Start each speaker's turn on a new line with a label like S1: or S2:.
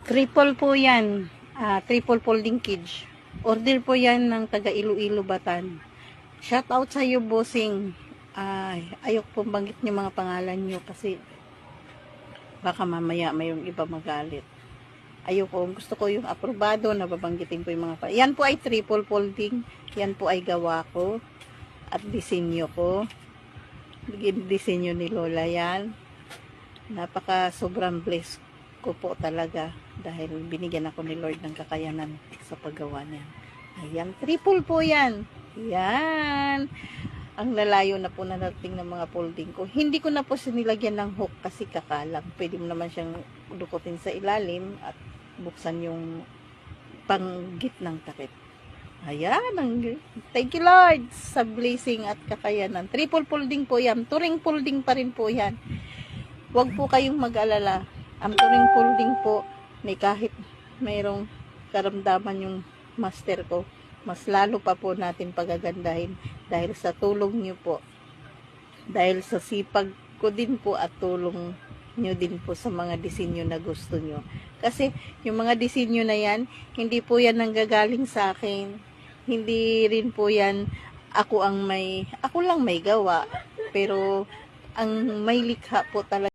S1: Triple po yan. Triple folding cage. Order po yan ng taga Iloilo, Batan. Shout out sa iyo, bossing. Ayok pong banggit niyo mga pangalan niyo kasi baka mamaya mayroong iba magalit. Ayoko, gusto ko yung aprobado na babanggitin ko yung mga yan po ay triple folding. Yan po ay gawa ko at disenyo ko. Disenyo ni Lola yan. Napaka sobrang blessed ko po talaga dahil binigyan ako ni Lord ng kakayanan sa paggawa niya. Ayan, triple po yan. Yan. Ang lalayo na po na narating ng mga folding ko. Hindi ko na po sinilagyan ng hook kasi kakalang. Pwede mo naman siyang dukutin sa ilalim at buksan yung panggit ng takip. Ayan. Thank you Lord sa blessing at kakayanan. Triple folding po yan. Turing folding pa rin po yan. Huwag po kayong mag-alala. Ang turing folding po ni kahit mayroong karamdaman yung master ko, mas lalo pa po natin pagagandahin dahil sa tulong nyo po. Dahil sa sipag ko din po at tulong nyo din po sa mga disenyo na gusto nyo. Kasi yung mga disenyo na yan, hindi po yan nanggagaling sa akin. Hindi rin po yan ako lang may gawa. Pero ang may likha po talaga